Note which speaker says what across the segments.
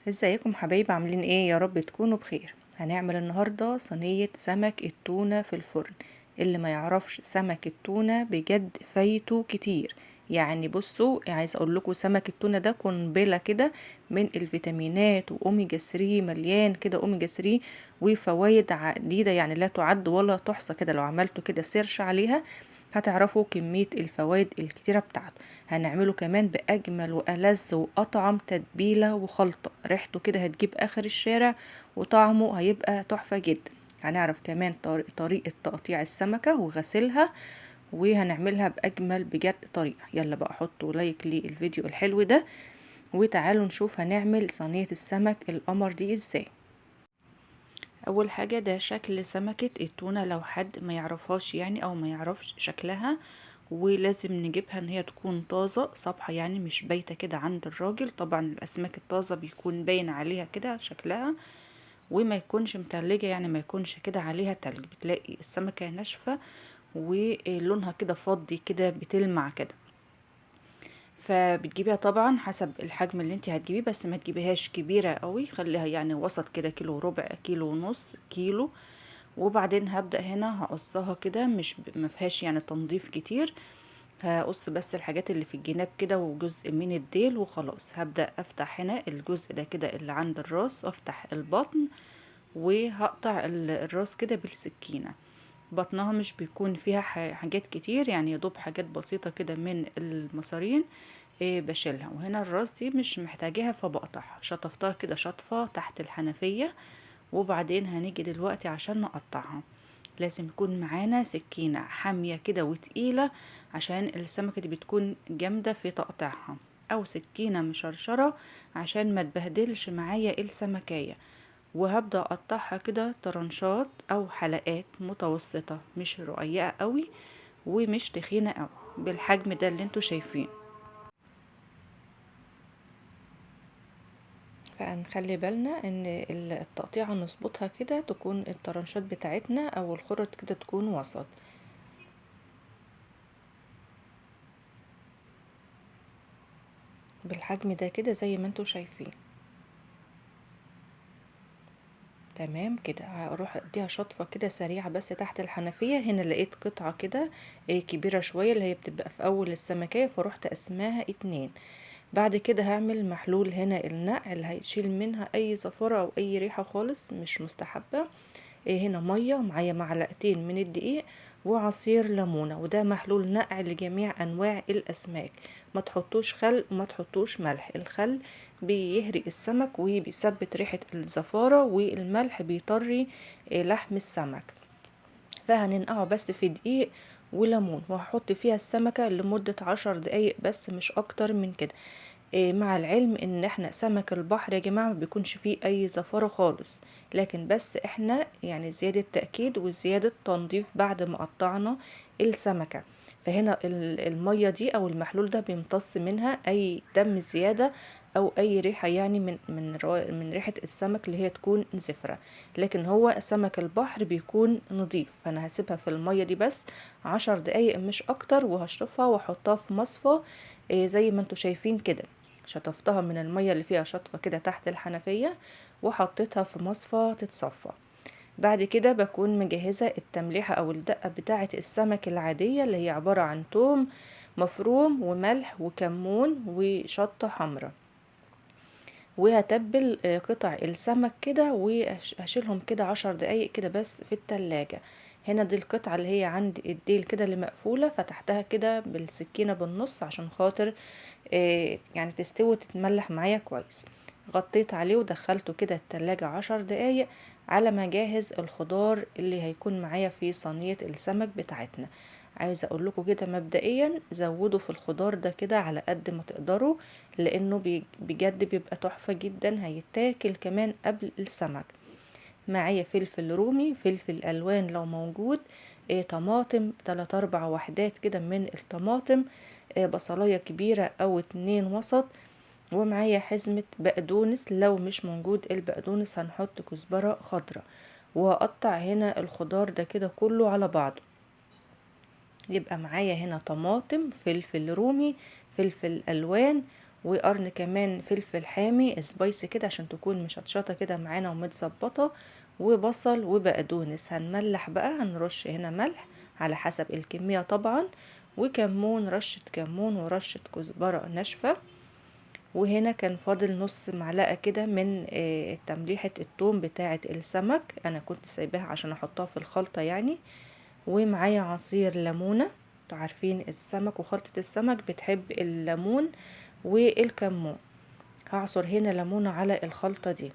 Speaker 1: ازيكم حبايب، عاملين ايه؟ يا رب تكونوا بخير. هنعمل النهاردة صينية سمك التونة في الفرن. اللي ما يعرفش سمك التونة بجد فايته كتير. يعني بصوا، عايز اقول لكم سمك التونة ده قنبلة كده من الفيتامينات واوميجا 3، مليان كده اوميجا 3 وفوائد عديدة، يعني لا تعد ولا تحصى. كده لو عملتوا كده سيرش عليها هتعرفوا كمية الفوائد الكتيرة بتاعته. هنعمله كمان بأجمل وألذ وأطعم تتبيلة وخلطة، ريحته كده هتجيب آخر الشارع وطعمه هيبقى تحفة جدا. هنعرف كمان طريقة تقطيع السمكة وغسلها، وهنعملها بأجمل بجد طريقة. يلا بقى حطوا لايك للفيديو الحلو ده، وتعالوا نشوف هنعمل صينية السمك القمر دي ازاي. اول حاجة ده شكل سمكة التونة، لو حد ما يعرفهاش يعني او ما يعرفش شكلها، ولازم نجيبها ان هي تكون طازة صبحة، يعني مش بايتة كده عند الراجل. طبعا الاسماك الطازة بيكون باين عليها كده شكلها، وما يكونش متلجة، يعني ما يكونش كده عليها تلج. بتلاقي السمكة ناشفة ولونها كده فضي كده بتلمع كده. فبتجيبيها طبعا حسب الحجم اللي انت هتجيبيه، بس ما تجيبيهاش كبيرة قوي، خليها يعني وسط كده، كيلو وربع، كيلو ونص، كيلو. وبعدين هبدأ هنا هقصها كده، مش ما فيهاش يعني تنظيف كتير. هقص بس الحاجات اللي في الجناب كده وجزء من الديل وخلاص. هبدأ افتح هنا الجزء ده كده اللي عند الراس، وافتح البطن وهقطع الراس كده بالسكينة. بطنها مش بيكون فيها حاجات كتير، يعني يدوب حاجات بسيطة كده من المصارين. بشيلها. وهنا الراس دي مش محتاجاها فبقطعها، شطفتها كده شطفة تحت الحنفية. وبعدين هنيجي دلوقتي عشان نقطعها، لازم يكون معانا سكينة حامية كده وتقيلة، عشان السمكة دي بتكون جامدة في تقطيعها، او سكينة مشرشرة عشان ما تبهدلش معايا السمكية. وهبدأ اقطعها كده طرنشات او حلقات متوسطة، مش رقيقة قوي ومش تخينة قوي، بالحجم ده اللي انتوا شايفين. فنخلي بالنا ان التقطيعة نظبطها كده، تكون الطرنشات بتاعتنا او الخرط كده تكون وسط بالحجم ده كده زي ما انتوا شايفين. تمام كده. هروح اديها شطفة كده سريعة بس تحت الحنفية. هنا لقيت قطعة كده كبيرة شوية، اللي هي بتبقى في اول السمكية، فروحت قسماها 2. بعد كده هعمل محلول هنا النقع اللي هيشيل منها اي زفرة او اي ريحة خالص مش مستحبة. هنا مية، معايا معلقتين من الدقيق وعصير ليمونة، وده محلول نقع لجميع انواع الاسماك. ما تحطوش خل وما تحطوش ملح. الخل بيهري السمك وبيثبت ريحة الزفارة، والملح بيطري لحم السمك. فهننقعه بس في دقيق وليمون، وهحط فيها السمكة لمدة 10 دقايق بس، مش اكتر من كده. مع العلم ان احنا سمك البحر يا جماعة ما بيكونش فيه اي زفارة خالص، لكن بس احنا يعني زيادة تأكيد وزيادة تنظيف بعد ما قطعنا السمكة. فهنا المية دي او المحلول ده بيمتص منها اي دم زيادة او اي ريحة، يعني من ريحة السمك اللي هي تكون زفرة. لكن هو سمك البحر بيكون نظيف. فانا هسيبها في المية دي بس 10 دقايق مش اكتر، وهشطفها واحطها في مصفى زي ما انتوا شايفين كده. شطفتها من المية اللي فيها شطفة كده تحت الحنفية، وحطيتها في مصفى تتصفى. بعد كده بكون مجهزة التمليحة او الدقة بتاعة السمك العادية، اللي هي عبارة عن توم مفروم وملح وكمون وشطة حمراء. وهتبل قطع السمك كده، وهشيلهم كده 10 دقايق كده بس في التلاجة. هنا دي القطعة اللي هي عند الديل كده اللي مقفولة، فتحتها كده بالسكينة بالنص عشان خاطر يعني تستوي وتتملح معايا كويس. غطيت عليه ودخلته كده التلاجة 10 دقايق على ما جاهز الخضار اللي هيكون معايا في صينية السمك بتاعتنا. عايزة اقول لكم كده مبدئيا زودوا في الخضار ده كده على قد ما تقدروا، لانه بجد بيبقى تحفة جدا، هيتاكل كمان قبل السمك. معايا فلفل رومي، فلفل الوان لو موجود، طماطم 3 4 وحدات كده من الطماطم، بصلاية كبيرة او 2 وسط. ومعايا حزمة بقدونس، لو مش موجود البقدونس هنحط كزبرة خضراء. وهقطع هنا الخضار ده كده كله على بعضه. يبقى معايا هنا طماطم، فلفل رومي، فلفل الوان، وقرن كمان فلفل حامي سبايسي كده عشان تكون مشطشطة كده معانا ومتظبطة، وبصل وبقدونس. هنملح بقى، هنرش هنا ملح على حسب الكمية طبعا، وكمون، رشة كمون ورشة كزبرة ناشفة. وهنا كان فاضل نص معلقة كده من تمليحة الثوم بتاعة السمك، انا كنت سايباها عشان احطها في الخلطة يعني. ومعايا عصير ليمونة، انتوا عارفين السمك وخلطة السمك بتحب الليمون والكمون. هعصر هنا ليمونة على الخلطة دي،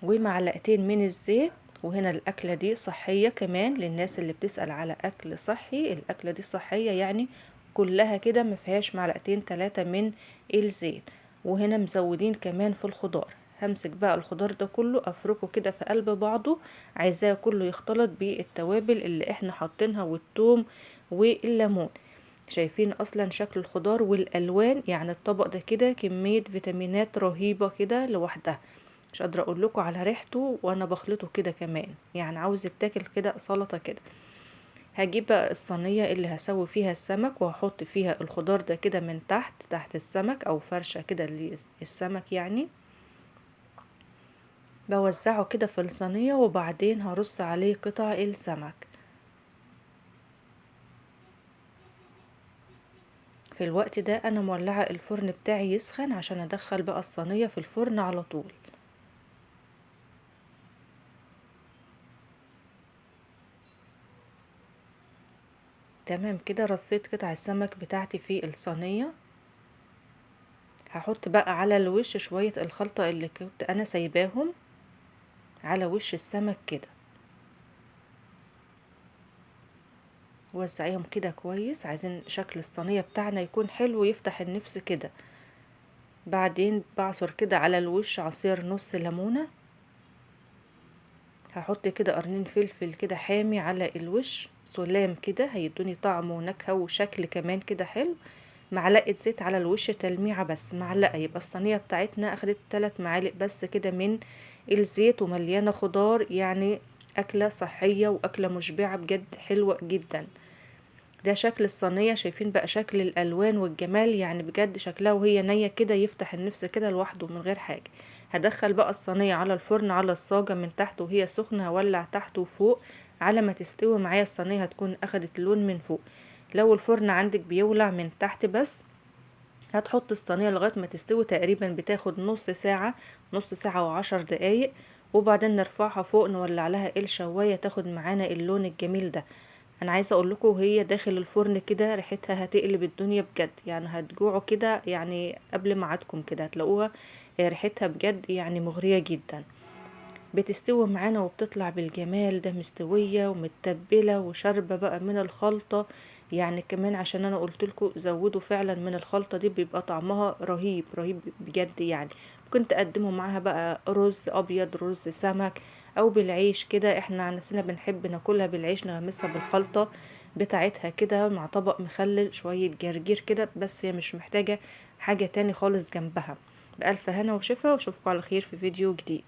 Speaker 1: ومعلقتين من الزيت. وهنا الأكلة دي صحية كمان للناس اللي بتسأل على أكل صحي، الأكلة دي صحية يعني كلها كده مفيهاش معلقتين 3 من الزيت. وهنا مزودين كمان في الخضار. همسك بقى الخضار ده كله افركه كده في قلب بعضه، عايزاه كله يختلط بالتوابل اللي احنا حاطينها والثوم والليمون. شايفين اصلا شكل الخضار والالوان، يعني الطبق ده كده كمية فيتامينات رهيبة كده لوحدها، مش قادره اقول لكم على ريحته وانا بخلطه كده كمان، يعني عاوز يتاكل كده سلطه كده. هجيب بقى الصينيه اللي هسوي فيها السمك وهحط فيها الخضار ده كده من تحت السمك، او فرشه كده للسمك يعني. بوزعه كده في الصينيه وبعدين هرص عليه قطع السمك. في الوقت ده انا مولعه الفرن بتاعي يسخن عشان ادخل بقى الصينيه في الفرن على طول. تمام كده، رصيت قطع السمك بتاعتي في الصينيه. هحط بقى على الوش شوية الخلطة اللي كنت انا سايباهم على وش السمك كده، وزعيهم كده كويس، عايزين شكل الصينية بتاعنا يكون حلو يفتح النفس كده. بعدين بعصر كده على الوش عصير نص ليمونة. هحط كده قرنين فلفل كده حامي على الوش سلام كده، هيدوني طعم ونكهة وشكل كمان كده حلو. معلقة زيت على الوش تلميعة بس، معلقة، يبقى الصينية بتاعتنا اخدت 3 معالق بس كده من الزيت، ومليانة خضار، يعني أكلة صحية وأكلة مشبعة بجد حلوة جدا. ده شكل الصينية، شايفين بقى شكل الألوان والجمال، يعني بجد شكلها وهي نية كده يفتح النفس كده لوحده من غير حاجة. هدخل بقى الصينية على الفرن على الصاجة من تحت وهي سخنة، هولع تحت وفوق على ما تستوي معايا الصينية، هتكون أخدت لون من فوق. لو الفرن عندك بيولع من تحت بس، هتحط الصينية لغاية ما تستوي، تقريبا بتاخد نص ساعة، نص ساعة و10 دقايق. وبعدين نرفعها فوق نولع لها الشواية تاخد معانا اللون الجميل ده. انا عايزه اقول لكم وهي داخل الفرن كده ريحتها هتقلب الدنيا بجد، يعني هتجوعوا كده يعني قبل ميعادكم كده هتلاقوها. ريحتها بجد يعني مغرية جدا. بتستوي معانا وبتطلع بالجمال ده، مستوية ومتبلة وشاربة بقى من الخلطة. يعني كمان عشان انا قلتلكوا زودوا فعلا من الخلطة دي، بيبقى طعمها رهيب رهيب بجد يعني. ممكن تقدموا معاها بقى رز ابيض، رز سمك، او بالعيش كده. احنا عن نفسنا بنحب ناكلها بالعيش، نغمسها بالخلطة بتاعتها كده مع طبق مخلل شوية جرجير كده، بس هي مش محتاجة حاجة تاني خالص جنبها. بألف هنا وشفا، واشوفكم على خير في فيديو جديد.